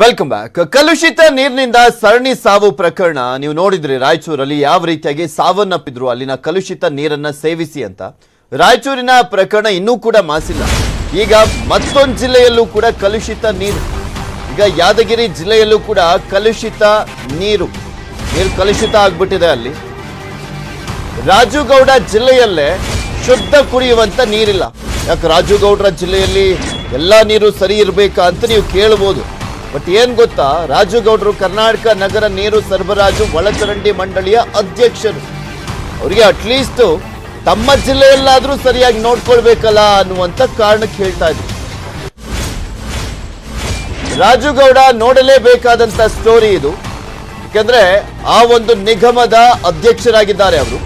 Welcome back. ಕಲುಷಿತ ನೀರಿನಿಂದ ಸರಣಿ ಸಾವು ಪ್ರಕರಣ ನೀವು ನೋಡಿದ್ರಿ. ರಾಯಚೂರಲ್ಲಿ ಯಾವ ರೀತಿಯಾಗಿ ಸಾವನ್ನಪ್ಪಿದ್ರು ಅಲ್ಲಿನ ಕಲುಷಿತ ನೀರನ್ನ ಸೇವಿಸಿ ಅಂತ. ರಾಯಚೂರಿನ ಪ್ರಕರಣ ಇನ್ನೂ ಕೂಡ ಮಾಸಿಲ್ಲ. ಈಗ ಮತ್ತೊಂದು ಜಿಲ್ಲೆಯಲ್ಲೂ ಕೂಡ ಕಲುಷಿತ ನೀರು. ಈಗ ಯಾದಗಿರಿ ಜಿಲ್ಲೆಯಲ್ಲೂ ಕೂಡ ಕಲುಷಿತ ನೀರು ಕಲುಷಿತ ಆಗ್ಬಿಟ್ಟಿದೆ. ಅಲ್ಲಿ ರಾಜುಗೌಡ ಜಿಲ್ಲೆಯಲ್ಲೇ ಶುದ್ಧ ಕುಡಿಯುವಂತ ನೀರಿಲ್ಲ. ಯಾಕೆ ರಾಜುಗೌಡರ ಜಿಲ್ಲೆಯಲ್ಲಿ ಎಲ್ಲಾ ನೀರು ಸರಿ ಇರಬೇಕಾ ಅಂತ ನೀವು ಕೇಳಬಹುದು. ಬಟ್ ಏನ್ ಗೊತ್ತಾ, ರಾಜುಗೌಡರು ಕರ್ನಾಟಕ ನಗರ ನೀರು ಸರಬರಾಜು ಒಳಚರಂಡಿ ಮಂಡಳಿಯ ಅಧ್ಯಕ್ಷರು. ಅವರಿಗೆ ಅಟ್ಲೀಸ್ಟ್ ತಮ್ಮ ಜಿಲ್ಲೆಯಲ್ಲಾದ್ರೂ ಸರಿಯಾಗಿ ನೋಡ್ಕೊಳ್ಬೇಕಲ್ಲ ಅನ್ನುವಂತ ಕಾರಣಕ್ಕೆ ಹೇಳ್ತಾ ಇದ್ರು. ರಾಜುಗೌಡ ನೋಡಲೇಬೇಕಾದಂತ ಸ್ಟೋರಿ ಇದು. ಯಾಕಂದ್ರೆ ಆ ಒಂದು ನಿಗಮದ ಅಧ್ಯಕ್ಷರಾಗಿದ್ದಾರೆ ಅವರು.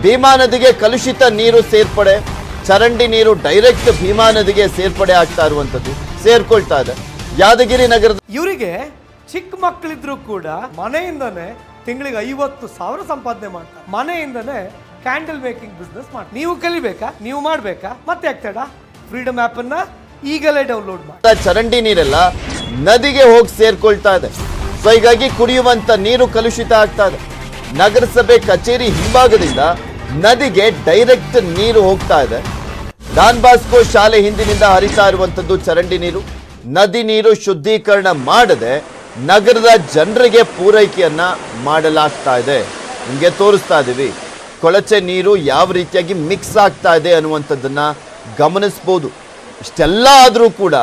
ಭೀಮಾ ನದಿಗೆ ಕಲುಷಿತ ನೀರು ಸೇರ್ಪಡೆ, ಚರಂಡಿ ನೀರು ಡೈರೆಕ್ಟ್ ಭೀಮಾ ನದಿಗೆ ಸೇರ್ಪಡೆ ಆಗ್ತಾ ಇರುವಂತದ್ದು, ಸೇರ್ಕೊಳ್ತಾ ಇದೆ ಯಾದಗಿರಿ ನಗರದ. ಇವರಿಗೆ ಚಿಕ್ಕ ಮಕ್ಕಳಿದ್ರು ಕೂಡ ಮನೆಯಿಂದನೇ ತಿಂಗಳಿಗೆ 50,000 ಸಂಪಾದನೆ ಮಾಡ್ತಾರೆ. ಮನೆಯಿಂದನೇ ಕ್ಯಾಂಡಲ್ ಮೇಕಿಂಗ್ ಬಿಸ್ನೆಸ್ ಮಾಡಿ. ನೀವು ಕಲಿಬೇಕಾ, ನೀವು ಮಾಡ್ಬೇಕಾ, ಮತ್ತೆ ಆಗ್ತಡ ಫ್ರೀಡಮ್ ಆಪ್ ಅನ್ನ ಈಗಲೇ ಡೌನ್ಲೋಡ್ ಮಾಡಿ. ಚರಂಡಿ ನೀರೆಲ್ಲ ನದಿಗೆ ಹೋಗಿ ಸೇರ್ಕೊಳ್ತಾ ಇದೆ. ಸೊ ಹೀಗಾಗಿ ಕುಡಿಯುವಂತ ನೀರು ಕಲುಷಿತ ಆಗ್ತಾ ಇದೆ. ನಗರಸಭೆ ಕಚೇರಿ ಹಿಂಭಾಗದಿಂದ ನದಿಗೆ ಡೈರೆಕ್ಟ್ ನೀರು ಹೋಗ್ತಾ ಇದೆ. ಡಾನ್ ಬಾಸ್ಕೋ ಶಾಲೆ ಹಿಂದಿನಿಂದ ಹರಿತಾ ಇರುವಂತದ್ದು ಚರಂಡಿ ನೀರು. ನದಿ ನೀರು ಶುದ್ಧೀಕರಣ ಮಾಡದೆ ನಗರದ ಜನರಿಗೆ ಪೂರೈಕೆಯನ್ನ ಮಾಡಲಾಗ್ತಾ ಇದೆ. ನಿಮಗೆ ತೋರಿಸ್ತಾ ಇದೀವಿ ಕೊಳಚೆ ನೀರು ಯಾವ ರೀತಿಯಾಗಿ ಮಿಕ್ಸ್ ಆಗ್ತಾ ಇದೆ ಅನ್ನುವಂಥದ್ದನ್ನ ಗಮನಿಸಬಹುದು. ಇಷ್ಟೆಲ್ಲ ಆದರೂ ಕೂಡ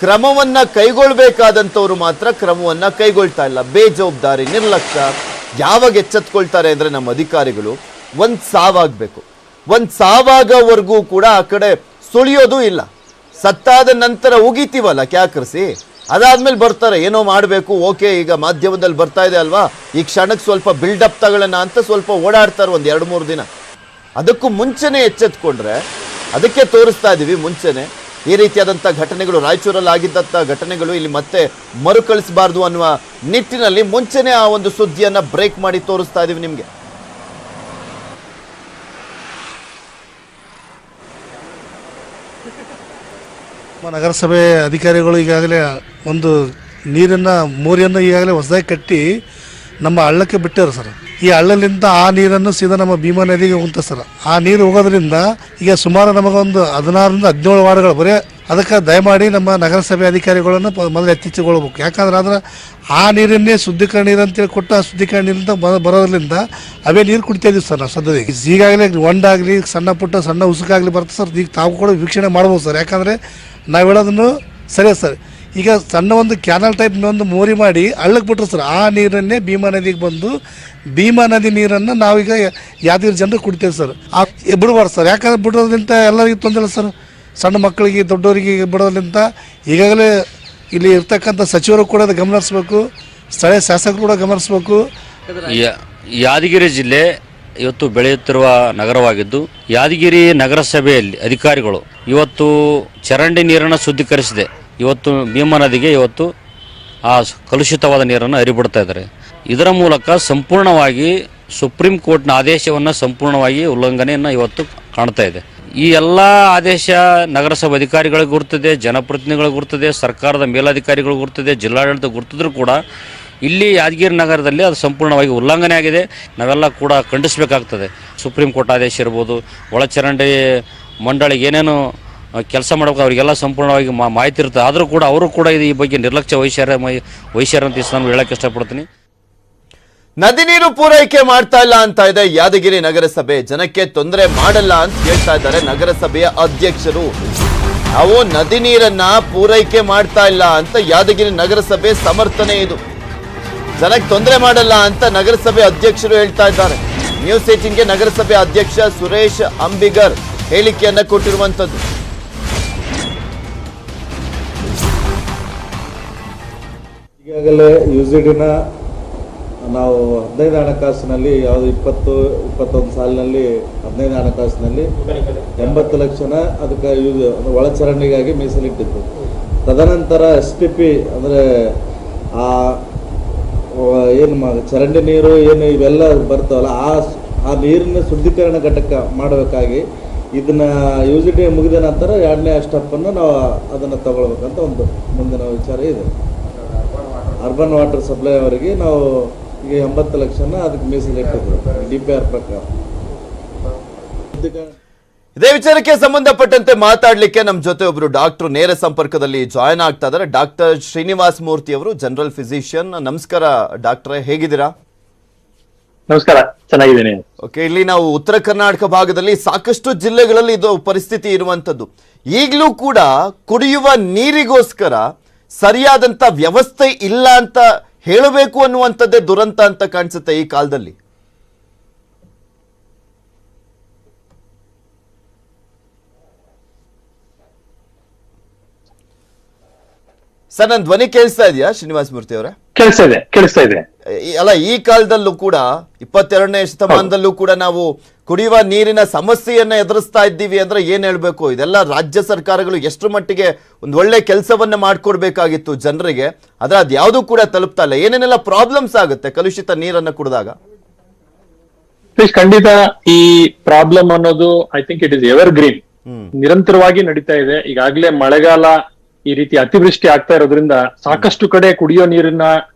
ಕ್ರಮವನ್ನ ಕೈಗೊಳ್ಬೇಕಾದಂಥವ್ರು ಮಾತ್ರ ಕ್ರಮವನ್ನ ಕೈಗೊಳ್ತಾ ಇಲ್ಲ. ಬೇಜವಾಬ್ದಾರಿ, ನಿರ್ಲಕ್ಷ್ಯ. ಯಾವಾಗ ಎಚ್ಚೆತ್ಕೊಳ್ತಾರೆ ಅಂದ್ರೆ ನಮ್ಮ ಅಧಿಕಾರಿಗಳು, ಒಂದ್ ಸಾವಾಗಬೇಕು, ಒಂದ್ ಸಾವಾಗವರೆಗೂ ಕೂಡ ಆ ಕಡೆ ಸುಳಿಯೋದು ಇಲ್ಲ. ಸತ್ತಾದ ನಂತರ ಉಗಿತೀವಲ್ಲ ಕ್ಯಾಕರಿಸಿ, ಅದಾದ್ಮೇಲೆ ಬರ್ತಾರೆ ಏನೋ ಮಾಡಬೇಕು. ಓಕೆ, ಈಗ ಮಾಧ್ಯಮದಲ್ಲಿ ಬರ್ತಾ ಇದೆ ಅಲ್ವಾ, ಈ ಕ್ಷಣಕ್ಕೆ ಸ್ವಲ್ಪ ಬಿಲ್ಡಪ್ ತಗೊಳ್ಳೋಣ ಅಂತ ಸ್ವಲ್ಪ ಓಡಾಡ್ತಾರೆ ಒಂದು 2-3 ದಿನ. ಅದಕ್ಕೂ ಮುಂಚೆನೆ ಎಚ್ಚೆತ್ಕೊಂಡ್ರೆ, ಅದಕ್ಕೆ ತೋರಿಸ್ತಾ ಇದೀವಿ ಮುಂಚೆನೆ ಈ ರೀತಿಯಾದಂಥ ಘಟನೆಗಳು ರಾಯಚೂರಲ್ಲಿ ಆಗಿದ್ದಂಥ ಘಟನೆಗಳು ಇಲ್ಲಿ ಮತ್ತೆ ಮರುಕಳಿಸಬಾರ್ದು ಅನ್ನುವ ನಿಟ್ಟಿನಲ್ಲಿ ಮುಂಚೆನೆ ಆ ಒಂದು ಸುದ್ದಿಯನ್ನ ಬ್ರೇಕ್ ಮಾಡಿ ತೋರಿಸ್ತಾ ಇದೀವಿ ನಿಮಗೆ. ನಗರಸಭೆ ಅಧಿಕಾರಿಗಳು ಈಗಾಗಲೇ ಒಂದು ಮೋರಿಯನ್ನು ಈಗಾಗಲೇ ಹೊಸದಾಗಿ ಕಟ್ಟಿ ನಮ್ಮ ಹಳ್ಳಕ್ಕೆ ಬಿಟ್ಟಾರೆ ಸರ್. ಈ ಹಳ್ಳಲಿಂದ ಆ ನೀರನ್ನು ಸೀದಾ ನಮ್ಮ ಭೀಮಾ ನದಿಗೆ ಹೋಗುತ್ತೆ ಸರ್. ಆ ನೀರು ಹೋಗೋದ್ರಿಂದ ಈಗ ಸುಮಾರು ನಮಗೊಂದು 16-17 ವಾರ್ಡ್ಗಳು ಬರೀ. ಅದಕ್ಕೆ ದಯಮಾಡಿ ನಮ್ಮ ನಗರಸಭೆ ಅಧಿಕಾರಿಗಳನ್ನು ಮೊದಲು ಎಚ್ಚೆತ್ತುಕೊಳ್ಬೇಕು. ಯಾಕಂದ್ರೆ ಆದ್ರೆ ಆ ನೀರನ್ನೇ ಶುದ್ಧೀಕರಣ ನೀರು ಅಂತೇಳಿ ಕೊಟ್ಟು ಆ ಶುದ್ಧೀಕರಣ ನೀರಿಂದ ಬರೋದ್ರಿಂದ ಅವೇ ನೀರು ಕುಡಿತಾ ಇದೀವಿ ಸರ್ ನಾವು ಸದ್ಯಕ್ಕೆ. ಈಗಾಗಲೇ ಒಂಡಾಗಲಿ ಸಣ್ಣ ಉಸುಕಾಗಲಿ ಬರ್ತದೆ ಸರ್. ಈಗ ತಾವು ಕೂಡ ವೀಕ್ಷಣೆ ಮಾಡ್ಬೋದು ಸರ್. ಯಾಕಂದರೆ ನಾವು ಹೇಳೋದನ್ನು ಸರಿ ಸರ್. ಈಗ ಸಣ್ಣ ಒಂದು ಕ್ಯಾನಲ್ ಟೈಪ್ ಒಂದು ಮೋರಿ ಮಾಡಿ ಹಳ್ಳಕ್ಕೆ ಬಿಟ್ರು ಸರ್. ಆ ನೀರನ್ನೇ ಭೀಮಾ ನದಿಗೆ ಬಂದು ಭೀಮಾ ನದಿ ನೀರನ್ನು ನಾವೀಗ ಯಾದಗಿರಿ ಜನರು ಕುಡಿತೇವೆ ಸರ್. ಬಿಡಬಾರ್ದು ಸರ್. ಯಾಕಂದ್ರೆ ಬಿಡೋದ್ರಿಂದ ಎಲ್ಲರಿಗೂ ತೊಂದರೆ ಸರ್. ಸಣ್ಣ ಮಕ್ಕಳಿಗೆ ದೊಡ್ಡವರಿಗೆ ಬಿಡೋದ್ರಿಂದ ಈಗಾಗಲೇ ಇಲ್ಲಿ ಇರ್ತಕ್ಕಂಥ ಸಚಿವರು ಕೂಡ ಗಮನ ಹರಿಸ್ಬೇಕು, ಸ್ಥಳೀಯ ಶಾಸಕರು ಕೂಡ ಗಮನಿಸಬೇಕು. ಯಾದಗಿರಿ ಜಿಲ್ಲೆ ಇವತ್ತು ಬೆಳೆಯುತ್ತಿರುವ ನಗರವಾಗಿದ್ದು, ಯಾದಗಿರಿ ನಗರಸಭೆಯಲ್ಲಿ ಅಧಿಕಾರಿಗಳು ಇವತ್ತು ಚರಂಡಿ ನೀರನ್ನು ಶುದ್ಧೀಕರಿಸಿದೆ. ಇವತ್ತು ಭೀಮಾ ನದಿಗೆ ಇವತ್ತು ಆ ಕಲುಷಿತವಾದ ನೀರನ್ನು ಹರಿಬಿಡ್ತಾ ಇದ್ದಾರೆ. ಇದರ ಮೂಲಕ ಸಂಪೂರ್ಣವಾಗಿ ಸುಪ್ರೀಂ ಕೋರ್ಟ್ನ ಆದೇಶವನ್ನು ಸಂಪೂರ್ಣವಾಗಿ ಉಲ್ಲಂಘನೆಯನ್ನು ಇವತ್ತು ಕಾಣ್ತಾ ಇದೆ. ಈ ಎಲ್ಲ ಆದೇಶ ನಗರಸಭೆ ಅಧಿಕಾರಿಗಳಿಗೆ ಗುರುತಿದೆ, ಜನಪ್ರತಿನಿಧಿಗಳಿಗೆ ಗುರುತಿದೆ, ಸರ್ಕಾರದ ಮೇಲಧಿಕಾರಿಗಳಿಗೆ ಗುರುತಿದೆ, ಜಿಲ್ಲಾಡಳಿತ ಗುರುತಿದ್ರು ಕೂಡ ಇಲ್ಲಿ ಯಾದಗಿರಿ ನಗರದಲ್ಲಿ ಅದು ಸಂಪೂರ್ಣವಾಗಿ ಉಲ್ಲಂಘನೆ ಆಗಿದೆ. ನಾವೆಲ್ಲ ಕೂಡ ಖಂಡಿಸಬೇಕಾಗ್ತದೆ. ಸುಪ್ರೀಂ ಕೋರ್ಟ್ ಆದೇಶ ಇರ್ಬೋದು, ಒಳಚರಂಡಿ ಮಂಡಳಿಗೆ ಏನೇನು ಕೆಲಸ ಮಾಡಬೇಕು ಅವರಿಗೆಲ್ಲ ಸಂಪೂರ್ಣವಾಗಿ ಮಾಹಿತಿ ಇರುತ್ತೆ. ಆದರೂ ಕೂಡ ಅವರು ಕೂಡ ಈ ಬಗ್ಗೆ ನಿರ್ಲಕ್ಷ್ಯ ವಹಿಸ್ಯಾರ ಅಂತ ನಾನು ಹೇಳಕ್ಕೆ ಇಷ್ಟಪಡ್ತೀನಿ. ನದಿ ನೀರು ಪೂರೈಕೆ ಮಾಡ್ತಾ ಇಲ್ಲ ಅಂತ ಇದೆ ಯಾದಗಿರಿ ನಗರಸಭೆ. ಜನಕ್ಕೆ ತೊಂದರೆ ಮಾಡಲ್ಲ ಅಂತ ಹೇಳ್ತಾ ಇದ್ದಾರೆ ನಗರಸಭೆಯ ಅಧ್ಯಕ್ಷರು. ನಾವು ನದಿ ನೀರನ್ನ ಪೂರೈಕೆ ಮಾಡ್ತಾ ಇಲ್ಲ ಅಂತ ಯಾದಗಿರಿ ನಗರಸಭೆ ಸಮರ್ಥನೆ ಇದು. ಜನಕ್ಕೆ ತೊಂದರೆ ಮಾಡಲ್ಲ ಅಂತ ನಗರಸಭೆ ಅಧ್ಯಕ್ಷರು ಹೇಳ್ತಾ ಇದ್ದಾರೆ. ನ್ಯೂಸ್ 18ಗೆ ನಗರಸಭೆ ಅಧ್ಯಕ್ಷ ಸುರೇಶ್ ಅಂಬಿಗರ್ ಹೇಳಿಕೆಯನ್ನ ಕೊಟ್ಟಿರುವಂತದ್ದು. ಈಗಾಗಲೇ ಯುಸಿಡಿನ ನಾವು 15 ಹಣಕಾಸಿನಲ್ಲಿ ಯಾವುದು 20-21 ಸಾಲಿನಲ್ಲಿ 15 ಹಣಕಾಸಿನಲ್ಲಿ 80 ಲಕ್ಷನ ಅದಕ್ಕೆ ಒಳಚರಂಡಿಗಾಗಿ ಮೀಸಲಿಟ್ಟಿದ್ದು. ತದನಂತರ SPP ಅಂದರೆ ಏನು ಚರಂಡಿ ನೀರು ಏನು ಇವೆಲ್ಲ ಬರ್ತಾವಲ್ಲ ಆ ನೀರಿನ ಶುದ್ಧೀಕರಣ ಘಟಕ ಮಾಡಬೇಕಾಗಿ ಇದನ್ನ ಯುಸಿಡಿ ಮುಗಿದ ನಂತರ 2ನೇ ಸ್ಟೆಪ್ಪನ್ನು ನಾವು ಅದನ್ನು ತಗೊಳ್ಬೇಕಂತ ಒಂದು ಮುಂದಿನ ವಿಚಾರ ಇದೆ. ಅರ್ಬನ್ ವಾಟರ್ ಸಪ್ಲೈ ಅವರಿಗೆ ನಾವು ಈಗ 80 ಲಕ್ಷನ ಅದಕ್ಕೆ ಮೀಸಲಿಟ್ಟಿದ್ರು DPR ಪ್ರಕಾರ. ಇದೇ ವಿಚಾರಕ್ಕೆ ಸಂಬಂಧಪಟ್ಟಂತೆ ಮಾತಾಡ್ಲಿಕ್ಕೆ ನಮ್ಮ ಜೊತೆ ಒಬ್ರು ಡಾಕ್ಟರ್ ನೇರ ಸಂಪರ್ಕದಲ್ಲಿ ಜಾಯ್ನ್ ಆಗ್ತಾ ಇದ್ದಾರೆ. ಡಾಕ್ಟರ್ ಶ್ರೀನಿವಾಸ್ ಮೂರ್ತಿ ಅವರು, ಜನರಲ್ ಫಿಸಿಷಿಯನ್. ನಮಸ್ಕಾರ ಡಾಕ್ಟ್ರೆ, ಹೇಗಿದ್ದೀರಾ? ನಮಸ್ಕಾರ, ಚೆನ್ನಾಗಿದ್ದೀನಿ. ಓಕೆ, ಇಲ್ಲಿ ನಾವು ಉತ್ತರ ಕರ್ನಾಟಕ ಭಾಗದಲ್ಲಿ ಸಾಕಷ್ಟು ಜಿಲ್ಲೆಗಳಲ್ಲಿ ಇದು ಪರಿಸ್ಥಿತಿ ಇರುವಂತದ್ದು. ಈಗಲೂ ಕೂಡ ಕುಡಿಯುವ ನೀರಿಗೋಸ್ಕರ ಸರಿಯಾದಂತ ವ್ಯವಸ್ಥೆ ಇಲ್ಲ ಅಂತ ಹೇಳಬೇಕು ಅನ್ನುವಂಥದ್ದೇ ದುರಂತ ಅಂತ ಕಾಣಿಸುತ್ತೆ ಈ ಕಾಲದಲ್ಲಿ. ಸರ್, ನನ್ನ ಧ್ವನಿ ಕೇಳಿಸ್ತಾ ಇದೆಯಾ ಶ್ರೀನಿವಾಸ ಮೂರ್ತಿ ಅವರೇ? ಕೇಳಿಸ್ತಾ ಇದೆ. ಅಲ್ಲ, ಈ ಕಾಲದಲ್ಲೂ ಕೂಡ 22ನೇ ಶತಮಾನದಲ್ಲೂ ಕೂಡ ನಾವು ಕುಡಿಯುವ ನೀರಿನ ಸಮಸ್ಯೆಯನ್ನ ಎದುರಿಸ್ತಾ ಇದ್ದೀವಿ ಅಂದ್ರೆ ಏನ್ ಹೇಳ್ಬೇಕು? ಇದೆಲ್ಲ ರಾಜ್ಯ ಸರ್ಕಾರಗಳು ಎಷ್ಟು ಮಟ್ಟಿಗೆ ಒಂದು ಒಳ್ಳೆ ಕೆಲಸವನ್ನ ಮಾಡ್ಕೊಡ್ಬೇಕಾಗಿತ್ತು ಜನರಿಗೆ, ಆದ್ರೆ ಅದ್ಯಾವುದೂ ಕೂಡ ತಲುಪ್ತಾ ಇಲ್ಲ. ಏನೇನೆಲ್ಲ ಪ್ರಾಬ್ಲಮ್ಸ್ ಆಗುತ್ತೆ ಕಲುಷಿತ ನೀರನ್ನ ಕುಡಿದಾಗ? ಖಂಡಿತ ಈ ಪ್ರಾಬ್ಲಮ್ ಅನ್ನೋದು I think it is ever green, ನಿರಂತರವಾಗಿ ನಡೀತಾ ಇದೆ. ಈಗಾಗಲೇ ಮಳೆಗಾಲ ಈ ರೀತಿ ಅತಿವೃಷ್ಟಿ ಆಗ್ತಾ ಇರೋದ್ರಿಂದ ಸಾಕಷ್ಟು ಕಡೆ ಕುಡಿಯೋ ನೀರಿನ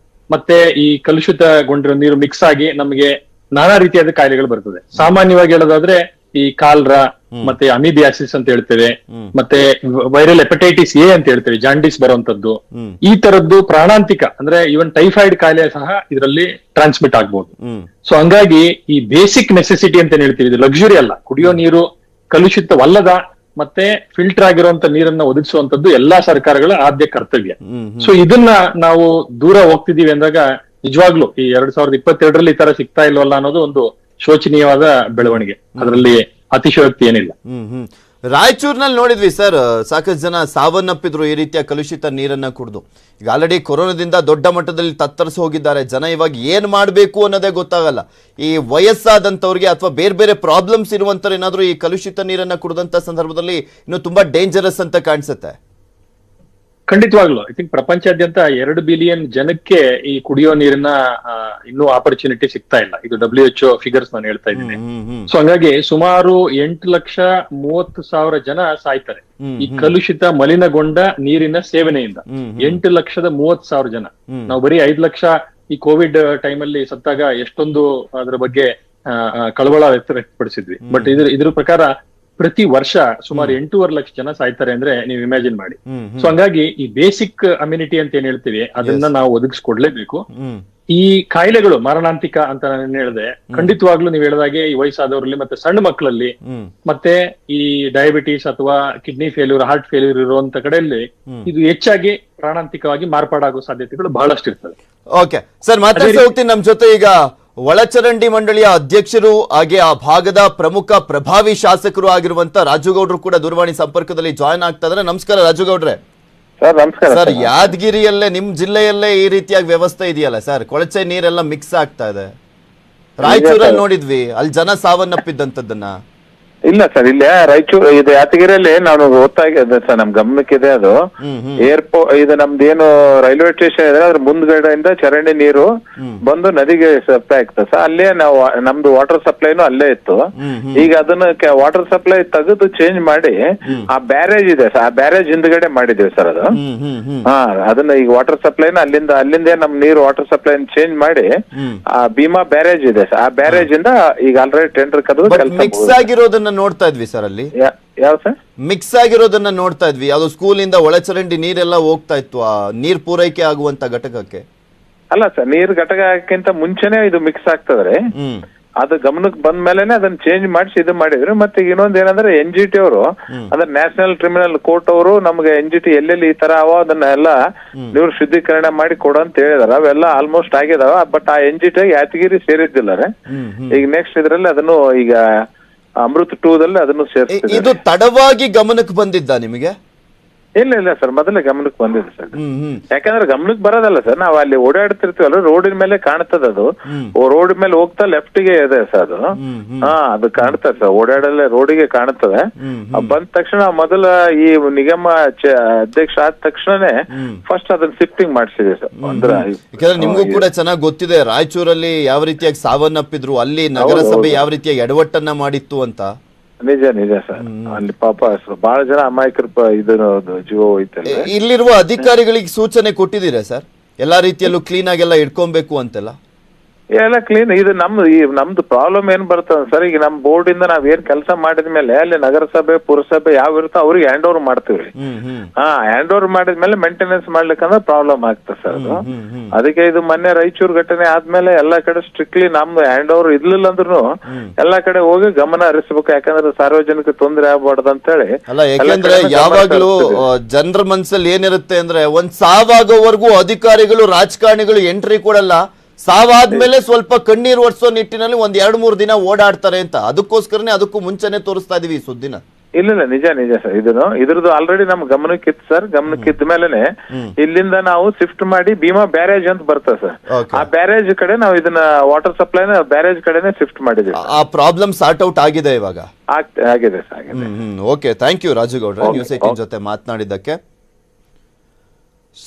ಮತ್ತೆ ಈ ಕಲುಷಿತಗೊಂಡಿರೋ ನೀರು ಮಿಕ್ಸ್ ಆಗಿ ನಮಗೆ ನಾನಾ ರೀತಿಯಾದ ಕಾಯಿಲೆಗಳು ಬರ್ತದೆ. ಸಾಮಾನ್ಯವಾಗಿ ಹೇಳೋದಾದ್ರೆ ಈ ಕಾಲ್ರಾ ಮತ್ತೆ ಅಮೀಬಿಯಾಸಿಸ್ ಅಂತ ಹೇಳ್ತೇವೆ, ಮತ್ತೆ ವೈರಲ್ ಹೆಪಟೈಟಿಸ್ ಎ ಅಂತ ಹೇಳ್ತೇವೆ, ಜಾಂಡಿಸ್ ಬರುವಂತದ್ದು. ಈ ತರದ್ದು ಪ್ರಾಣಾಂತಿಕ ಅಂದ್ರೆ ಈವನ್ ಟೈಫಾಯ್ಡ್ ಕಾಯಿಲೆ ಸಹ ಇದರಲ್ಲಿ ಟ್ರಾನ್ಸ್ಮಿಟ್ ಆಗ್ಬಹುದು. ಸೊ ಹಂಗಾಗಿ ಈ ಬೇಸಿಕ್ ನೆಸೆಸಿಟಿ ಅಂತ ಹೇಳ್ತೀವಿ, ಇದು ಲಕ್ಸುರಿ ಅಲ್ಲ. ಕುಡಿಯೋ ನೀರು ಕಲುಷಿತವಲ್ಲದ ಮತ್ತೆ ಫಿಲ್ಟರ್ ಆಗಿರುವಂತ ನೀರನ್ನ ಒದಗಿಸುವಂತದ್ದು ಎಲ್ಲಾ ಸರ್ಕಾರಗಳ ಆದ್ಯ ಕರ್ತವ್ಯ. ಸೊ ಇದನ್ನ ನಾವು ದೂರ ಹೋಗ್ತಿದೀವಿ ಅಂದಾಗ ನಿಜವಾಗ್ಲೂ ಈ 2022ರಲ್ಲಿ ಈ ತರ ಸಿಗ್ತಾ ಇಲ್ವಲ್ಲ ಅನ್ನೋದು ಒಂದು ಶೋಚನೀಯವಾದ ಬೆಳವಣಿಗೆ. ಅದರಲ್ಲಿ ಅತಿಶಯೋಕ್ತಿ ಏನಿಲ್ಲ. ರಾಯಚೂರಿನಲ್ಲಿ ನೋಡಿದ್ವಿ ಸರ್, ಸಾಕಷ್ಟು ಜನ ಸಾವನ್ನಪ್ಪಿದ್ರು ಈ ರೀತಿಯ ಕಲುಷಿತ ನೀರನ್ನ ಕುಡಿದು. ಈಗ ಆಲ್ರೆಡಿ ಕೊರೋನಾದಿಂದ ದೊಡ್ಡ ಮಟ್ಟದಲ್ಲಿ ತತ್ತರಿಸಿ ಹೋಗಿದ್ದಾರೆ ಜನ. ಇವಾಗ ಏನ್ ಮಾಡಬೇಕು ಅನ್ನೋದೇ ಗೊತ್ತಾಗಲ್ಲ. ಈ ವಯಸ್ಸಾದಂಥವ್ರಿಗೆ ಅಥವಾ ಬೇರೆ ಬೇರೆ ಪ್ರಾಬ್ಲಮ್ಸ್ ಇರುವಂತವ್ರು ಏನಾದ್ರು ಈ ಕಲುಷಿತ ನೀರನ್ನ ಕುಡಿದಂತ ಸಂದರ್ಭದಲ್ಲಿ ಇನ್ನು ತುಂಬಾ ಡೇಂಜರಸ್ ಅಂತ ಕಾಣಿಸುತ್ತೆ. ಖಂಡಿತವಾಗ್ಲು ಐ ಥಿಂಕ್ ಪ್ರಪಂಚಾದ್ಯಂತ 2 ಬಿಲಿಯನ್ ಜನಕ್ಕೆ ಈ ಕುಡಿಯೋ ನೀರಿನ ಇನ್ನೂ ಆಪರ್ಚುನಿಟಿ ಸಿಗ್ತಾ ಇಲ್ಲ. ಇದು WHO ಫಿಗರ್ಸ್ ನಾನು ಹೇಳ್ತಾ ಇದ್ದೀನಿ. ಸೊ ಹಂಗಾಗಿ ಸುಮಾರು 8,30,000 ಜನ ಸಾಯ್ತಾರೆ ಈ ಕಲುಷಿತ ಮಲಿನಗೊಂಡ ನೀರಿನ ಸೇವನೆಯಿಂದ. 8,30,000 ಜನ. ನಾವು ಬರೀ 5 ಲಕ್ಷ ಈ ಕೋವಿಡ್ ಟೈಮ್ ಅಲ್ಲಿ ಸತ್ತಾಗ ಎಷ್ಟೊಂದು ಅದರ ಬಗ್ಗೆ ಕಳವಳ ವ್ಯಕ್ತಪಡಿಸಿದ್ವಿ. ಬಟ್ ಇದ್ರ ಪ್ರಕಾರ ಪ್ರತಿ ವರ್ಷ ಸುಮಾರು 8.5 ಲಕ್ಷ ಜನ ಸಾಯ್ತಾರೆ ಅಂದ್ರೆ ನೀವು ಇಮ್ಯಾಜಿನ್ ಮಾಡಿ. ಸೊ ಹಂಗಾಗಿ ಈ ಬೇಸಿಕ್ ಅಮ್ಯುನಿಟಿ ಅಂತ ಏನ್ ಹೇಳ್ತೀವಿ ಅದನ್ನ ನಾವು ಒದಗಿಸ್ಕೊಡ್ಲೇಬೇಕು. ಈ ಕಾಯಿಲೆಗಳು ಮಾರಣಾಂತಿಕ ಅಂತ ನಾನು ಹೇಳಿದೆ. ಖಂಡಿತವಾಗ್ಲೂ ನೀವು ಹೇಳಿದಾಗೆ ಈ ವಯಸ್ಸಾದವರಲ್ಲಿ ಮತ್ತೆ ಸಣ್ಣ ಮಕ್ಕಳಲ್ಲಿ ಮತ್ತೆ ಈ ಡಯಾಬಿಟಿಸ್ ಅಥವಾ ಕಿಡ್ನಿ ಫೇಲ್ಯೂರ್, ಹಾರ್ಟ್ ಫೇಲ್ಯೂರ್ ಇರುವಂತ ಕಡೆಯಲ್ಲಿ ಇದು ಹೆಚ್ಚಾಗಿ ಪ್ರಾಣಾಂತಿಕವಾಗಿ ಮಾರ್ಪಾಡಾಗುವ ಸಾಧ್ಯತೆಗಳು ಬಹಳಷ್ಟು ಇರ್ತದೆ. ಓಕೆ ಸರ್, ಮಾತಾಡ್ತಾ ಹೋಗ್ತೀನಿ. ನಮ್ ಜೊತೆ ಈಗ ಒಳಚರಂಡಿ ಮಂಡಳಿಯ ಅಧ್ಯಕ್ಷರು ಹಾಗೆ ಆ ಭಾಗದ ಪ್ರಮುಖ ಪ್ರಭಾವಿ ಶಾಸಕರು ಆಗಿರುವಂತ ರಾಜುಗೌಡ್ರು ಕೂಡ ದೂರವಾಣಿ ಸಂಪರ್ಕದಲ್ಲಿ ಜಾಯ್ನ್ ಆಗ್ತಾ ಇದ್ದಾರೆ. ನಮಸ್ಕಾರ ರಾಜುಗೌಡ್ರೆ. ಸರ್ ನಮಸ್ಕಾರ ಸರ್, ಯಾದಗಿರಿಯಲ್ಲೇ ನಿಮ್ ಜಿಲ್ಲೆಯಲ್ಲೇ ಈ ರೀತಿಯಾಗಿ ವ್ಯವಸ್ಥೆ ಇದೆಯಲ್ಲ ಸರ್, ಕೊಳಚೆ ನೀರೆಲ್ಲ ಮಿಕ್ಸ್ ಆಗ್ತಾ ಇದೆ. ರಾಯಚೂರಲ್ಲಿ ನೋಡಿದ್ವಿ, ಅಲ್ಲಿ ಜನ ಸಾವನ್ನಪ್ಪಿದ್ದಂಥದ್ದನ್ನ. ಇಲ್ಲ ಸರ್, ಇಲ್ಲಿ ರಾಯಚೂರು ಇದು ಯಾದಗಿರಿಯಲ್ಲಿ ನಾನು ಓದ್ತಾ ಇದ್ದೆ ಸರ್, ನಮ್ ಗಮನಕ್ಕಿದೆ ಅದು. ಏರ್ಪೋರ್ಟ್ ಇದು ನಮ್ದೇನು ರೈಲ್ವೆ ಸ್ಟೇಷನ್ ಇದೆ, ಅದ್ರ ಮುಂದ್ಗಡೆಯಿಂದ ಚರಂಡಿ ನೀರು ಬಂದು ನದಿಗೆ ಸಪ್ಲೈ ಆಗ್ತದೆ ಸರ್. ಅಲ್ಲೇ ನಾವು ನಮ್ದು ವಾಟರ್ ಸಪ್ಲೈನು ಅಲ್ಲೇ ಇತ್ತು. ಈಗ ಅದನ್ನ ವಾಟರ್ ಸಪ್ಲೈ ತೆಗೆದು ಚೇಂಜ್ ಮಾಡಿ ಆ ಬ್ಯಾರೇಜ್ ಇದೆ ಸರ್, ಆ ಬ್ಯಾರೇಜ್ ಹಿಂದ್ಗಡೆ ಮಾಡಿದೀವಿ ಸರ್ ಅದು. ಅದನ್ನ ಈಗ ವಾಟರ್ ಸಪ್ಲೈನ ಅಲ್ಲಿಂದ ನಮ್ ನೀರು ವಾಟರ್ ಸಪ್ಲೈ ಚೇಂಜ್ ಮಾಡಿ ಆ ಭೀಮಾ ಬ್ಯಾರೇಜ್ ಇದೆ ಸರ್, ಆ ಬ್ಯಾರೇಜ್ ಇಂದ ಈಗ ಆಲ್ರೆಡಿ ಟೆಂಡರ್ ಕರೆದು ಮಿಕ್ಸ್ ಆಗಿರೋದನ್ನ ನೋಡ್ತಾ ಇದ್ವಿ ಸರ್. ಅಲ್ಲಿ ಯಾವ ಸರ್ ಮಿಕ್ಸ್ ಆಗಿರೋದನ್ನ ನೋಡ್ತಾ ಇದ್ವಿ. ಯಾವ್ದು ಸ್ಕೂಲಿಂದ ಒಳಚರಂಡಿ ನೀರೆಲ್ಲ ಹೋಗ್ತಾ ಇತ್ತು ಆ ನೀರ್ ಪೂರೈಕೆ ಆಗುವಂತ ಘಟಕಕ್ಕೆ. ಅಲ್ಲ ಸರ್, ನೀರ್ ಘಟಕಕ್ಕಿಂತ ಮುಂಚೆನೆ ಇದು ಮಿಕ್ಸ್ ಆಗ್ತದ್ರಿ. ಅದು ಗಮನಕ್ಕೆ ಬಂದ ಮೇಲೆನೆ ಅದನ್ನ ಚೇಂಜ್ ಮಾಡಿಸಿ ಇದು ಮಾಡಿದ್ರು. ಮತ್ತೆ ಇನ್ನೊಂದ್ ಏನಂದ್ರೆ NGT ಅವರು ಅಂದ್ರೆ ನ್ಯಾಷನಲ್ ಕ್ರಿಮಿನಲ್ ಕೋರ್ಟ್ ಅವರು ನಮ್ಗೆ NGT ಎಲ್ಲೆಲ್ಲಿ ಈ ತರ ಅವ ಅದನ್ನ ಎಲ್ಲ ನೀರು ಶುದ್ಧೀಕರಣ ಮಾಡಿ ಕೊಡು ಅಂತ ಹೇಳಿದಾರ. ಅವೆಲ್ಲ ಆಲ್ಮೋಸ್ಟ್ ಆಗಿದಾವ. ಬಟ್ ಆ NGT ಯಾದಗಿರಿ ಸೇರಿದ್ದಿಲ್ಲ ರೀ. ಈಗ ನೆಕ್ಸ್ಟ್ ಇದ್ರಲ್ಲಿ ಅದನ್ನು ಈಗ ಅಮೃತ್ 2ದಲ್ಲಿ ಅದನ್ನು ಸೇರಿಸ್ತೀವಿ. ಇದು ತಡವಾಗಿ ಗಮನಕ್ಕೆ ಬಂದಿದ್ದ ನಿಮಗೆ? ಇಲ್ಲ ಸರ್, ಮೊದಲೇ ಗಮನಕ್ಕೆ ಬಂದಿದೆ ಸರ್. ಯಾಕಂದ್ರೆ ಗಮನಕ್ಕೆ ಬರೋದಲ್ಲ ಸರ್, ನಾವು ಅಲ್ಲಿ ಓಡಾಡ್ತಿರ್ತೀವಲ್ಲ, ರೋಡಿನ ಮೇಲೆ ಕಾಣ್ತದ ಅದು. ರೋಡ್ ಮೇಲೆ ಹೋಗ್ತಾ ಲೆಫ್ಟ್ ಗೆ ಇದೆ ಸರ್ ಅದು. ಅದು ಕಾಣ್ತದೆ ಸರ್, ಓಡಾಡಲ್ಲೇ ರೋಡಿಗೆ ಕಾಣ್ತದೆ. ಬಂದ ತಕ್ಷಣ ಮೊದಲ ಈ ನಿಗಮ ಅಧ್ಯಕ್ಷ ಆದ ತಕ್ಷಣನೇ ಫಸ್ಟ್ ಅದನ್ನ ಶಿಫ್ಟಿಂಗ್ ಮಾಡಿಸಿದೆ ಸರ್. ಯಾಕಂದ್ರೆ ನಿಮ್ಗೂ ಕೂಡ ಚೆನ್ನಾಗಿ ಗೊತ್ತಿದೆ ರಾಯಚೂರಲ್ಲಿ ಯಾವ ರೀತಿಯಾಗಿ ಸಾವನ್ನಪ್ಪಿದ್ರು, ಅಲ್ಲಿ ನಗರಸಭೆ ಯಾವ ರೀತಿಯಾಗಿ ಎಡವಟ್ಟನ್ನ ಮಾಡಿತ್ತು ಅಂತ. ನಿಜ ಸರ್, ಅಲ್ಲಿ ಪಾಪ ಬಹಳ ಜನ ಅಮಾಯಕರು ಜೀವ ಹೋಯ್ತಲ್ಲ. ಇಲ್ಲಿರುವ ಅಧಿಕಾರಿಗಳಿಗೆ ಸೂಚನೆ ಕೊಟ್ಟಿದ್ದೀರಾ ಸರ್? ಎಲ್ಲಾ ರೀತಿಯಲ್ಲೂ ಕ್ಲೀನ್ ಆಗೆಲ್ಲ ಇಟ್ಕೊಬೇಕು ಅಂತೆಲ್ಲ. ಎಲ್ಲ ಕ್ಲೀನ್. ಇದು ನಮ್ದು ಪ್ರಾಬ್ಲಮ್ ಏನ್ ಬರ್ತದ ಸರ್, ಈಗ ನಮ್ ಬೋರ್ಡ್ ಇಂದ ನಾವ್ ಏನ್ ಕೆಲಸ ಮಾಡಿದ್ಮೇಲೆ ಅಲ್ಲಿ ನಗರಸಭೆ ಪುರಸಭೆ ಯಾವ ಇರುತ್ತೋ ಅವ್ರಿಗೆ ಹ್ಯಾಂಡ್ ಓವರ್ ಮಾಡ್ತೀವ್ರಿ. ಹ್ಯಾಂಡ್ ಓವರ್ ಮಾಡಿದ್ಮೇಲೆ ಮೇಂಟೆನೆನ್ಸ್ ಮಾಡ್ಲಿಕ್ಕಂದ್ರೆ ಪ್ರಾಬ್ಲಮ್ ಆಗ್ತದೆ ಸರ್ ಅದು. ಅದಕ್ಕೆ ಇದು ಮೊನ್ನೆ ರಾಯಚೂರು ಘಟನೆ ಆದ್ಮೇಲೆ ಎಲ್ಲಾ ಕಡೆ ಸ್ಟ್ರಿಕ್ಟ್ಲಿ ನಮ್ದು ಹ್ಯಾಂಡ್ ಓವರ್ ಇರ್ಲಿಲ್ಲ ಅಂದ್ರೂ ಎಲ್ಲಾ ಕಡೆ ಹೋಗಿ ಗಮನ ಹರಿಸ್ಬೇಕು, ಯಾಕಂದ್ರೆ ಸಾರ್ವಜನಿಕ ತೊಂದರೆ ಆಗ್ಬಾರ್ದು ಅಂತ ಹೇಳಿ. ಅಲ್ಲ, ಯಾಕೆಂದ್ರೆ ಯಾವಾಗ್ಲೂ ಜನರ ಮನ್ಸಲ್ಲಿ ಏನಿರುತ್ತೆ ಅಂದ್ರೆ ಒಂದ್ ಸಾವಾಗೋವರೆಗೂ ಅಧಿಕಾರಿಗಳು ರಾಜಕಾರಣಿಗಳು ಎಂಟ್ರಿ ಕೊಡಲ್ಲ, ಸಾವಾದ್ಮೇಲೆ ಸ್ವಲ್ಪ ಕಣ್ಣೀರು ಒರೆಸೋ ನಿಟ್ಟಿನಲ್ಲಿ ಒಂದ್ 2-3 ದಿನ ಓಡಾಡ್ತಾರೆ ಅಂತ. ಅದಕ್ಕೋಸ್ಕರನೇ ಅದಕ್ಕೂ ಮುಂಚೆನೆ ತೋರಿಸ್ತಾ ಇದೀವಿ ಈ ಸುದ್ದಿನ. ಇಲ್ಲ ನಿಜ ಸರ್, ಇದ್ರದ್ದು ಆಲ್ರೆಡಿ ನಮ್ ಗಮನಕ್ಕಿತ್ತು ಸರ್. ಗಮನಕ್ಕಿದ್ದ ಮೇಲೆನೆ ಇಲ್ಲಿಂದ ನಾವು ಶಿಫ್ಟ್ ಮಾಡಿ ಭೀಮಾ ಬ್ಯಾರೇಜ್ ಅಂತ ಬರ್ತದೆ ಸರ್, ಆ ಬ್ಯಾರೇಜ್ ಕಡೆ ನಾವು ಇದನ್ನ ವಾಟರ್ ಸಪ್ಲೈನ ಬ್ಯಾರೇಜ್ ಕಡೆನೆ ಶಿಫ್ಟ್ ಮಾಡಿದ್ವಿ. ಆ ಪ್ರಾಬ್ಲಮ್ ಸಾರ್ಟ್ ಔಟ್ ಆಗಿದೆ ಇವಾಗ? ಆಗಿದೆ ಸರ್, ಆಗಿದೆ. ಓಕೆ, ಥ್ಯಾಂಕ್ ಯು ರಾಜುಗೌಡ್ರೆ, ನ್ಯೂಸ್ 18 ಜೊತೆ ಮಾತನಾಡಿದ್ದಕ್ಕೆ.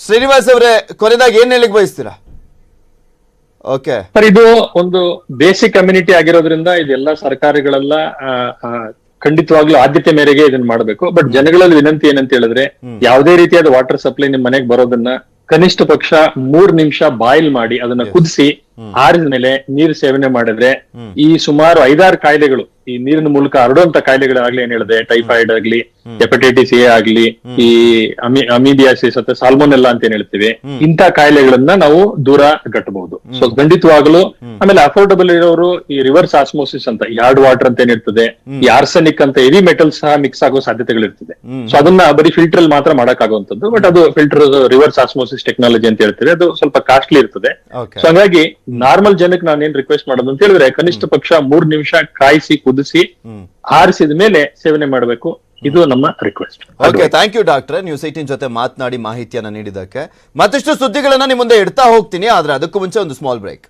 ಶ್ರೀನಿವಾಸ್ ಅವರೇ, ಕೊನೆದಾಗ ಏನ್ ಹೇಳಿಕ್ ಬಯಸ್ತೀರಾ? ಓಕೆ ಸರ್, ಇದು ಒಂದು ಬೇಸಿಕ್ ಕಮ್ಯುನಿಟಿ ಆಗಿರೋದ್ರಿಂದ ಇದೆಲ್ಲ ಸರ್ಕಾರಗಳೆಲ್ಲ ಖಂಡಿತವಾಗ್ಲೂ ಆದ್ಯತೆ ಮೇರೆಗೆ ಇದನ್ನ ಮಾಡಬೇಕು. ಬಟ್ ಜನಗಳಲ್ಲಿ ವಿನಂತಿ ಏನಂತ ಹೇಳಿದ್ರೆ, ಯಾವುದೇ ರೀತಿಯಾದ ವಾಟರ್ ಸಪ್ಲೈ ನಿಮ್ ಮನೆಗೆ ಬರೋದನ್ನ ಕನಿಷ್ಠ ಪಕ್ಷ 3 ನಿಮಿಷ ಬಾಯ್ಲ್ ಮಾಡಿ ಅದನ್ನ ಕುದಿಸಿ ಆರಿದ ಮೇಲೆ ನೀರು ಸೇವನೆ ಮಾಡಿದ್ರೆ ಈ ಸುಮಾರು 5-6 ಕಾಯಿಲೆಗಳು ಈ ನೀರಿನ ಮೂಲಕ ಹರಡುವಂತ ಕಾಯಿಲೆಗಳಾಗ್ಲಿ, ಏನ್ ಹೇಳಿದೆ, ಟೈಫಾಯ್ಡ್ ಆಗ್ಲಿ, ಹೆಪಟೈಟಿಸ್ ಎ ಆಗ್ಲಿ, ಈ ಅಮೀಬಿಯಾಸಿಸ್ ಅಥವಾ ಸಾಲ್ಮೋನೆಲ್ಲಾ ಅಂತ ಏನ್ ಹೇಳ್ತೀವಿ, ಇಂಥ ಕಾಯಿಲೆಗಳನ್ನ ನಾವು ದೂರ ಗಟ್ಟಬಹುದು. ಸೊ ಖಂಡಿತವಾಗಲು. ಆಮೇಲೆ ಅಫೋರ್ಡಬಲ್ ಇರೋರು ಈ ರಿವರ್ಸ್ ಆಸ್ಮೋಸಿಸ್ ಅಂತ, ಯಾರ್ಡ್ ವಾಟರ್ ಅಂತ ಏನಿರ್ತದೆ, ಈ ಆರ್ಸೆನಿಕ್ ಅಂತ ಹೆವಿ ಮೆಟಲ್ಸ್ ಸಹ ಮಿಕ್ಸ್ ಆಗೋ ಸಾಧ್ಯತೆಗಳಿರ್ತದೆ. ಸೊ ಅದನ್ನ ಬರೀ ಫಿಲ್ಟರ್ ಅಲ್ಲಿ ಮಾತ್ರ ಮಾಡಕ್ಕಾಗುವಂತದ್ದು. ಬಟ್ ಅದು ಫಿಲ್ಟರ್ ರಿವರ್ಸ್ ಆಸ್ಮೋಸಿಸ್ ಟೆಕ್ನಾಲಜಿ ಅಂತ ಹೇಳ್ತೀವಿ, ಅದು ಸ್ವಲ್ಪ ಕಾಸ್ಟ್ಲಿ ಇರ್ತದೆ. ಸೊ ಹಾಗಾಗಿ ನಾರ್ಮಲ್ ಜನಕ್ಕೆ ನಾನು ಏನ್ ರಿಕ್ವೆಸ್ಟ್ ಮಾಡೋದು ಅಂತ ಹೇಳಿದ್ರೆ, ಕನಿಷ್ಠ ಪಕ್ಷ 3 ನಿಮಿಷ ಕಾಯಿಸಿ ಕುದಿಸಿ ಆರಿಸಿದ ಮೇಲೆ ಸೇವನೆ ಮಾಡಬೇಕು. ಇದು ನಮ್ಮ ರಿಕ್ವೆಸ್ಟ್. ಓಕೆ, ಥ್ಯಾಂಕ್ ಯು ಡಾಕ್ಟ್ರೆ, ನ್ಯೂಸ್ 18 ಜೊತೆ ಮಾತನಾಡಿ ಮಾಹಿತಿಯನ್ನ ನೀಡಿದ್ದಕ್ಕೆ. ಮತ್ತಷ್ಟು ಸುದ್ದಿಗಳನ್ನ ನಿಮ್ಮ ಮುಂದೆ ಇಡ್ತಾ ಹೋಗ್ತೀನಿ, ಆದ್ರೆ ಅದಕ್ಕೂ ಮುಂಚೆ ಒಂದು ಸ್ಮಾಲ್ ಬ್ರೇಕ್.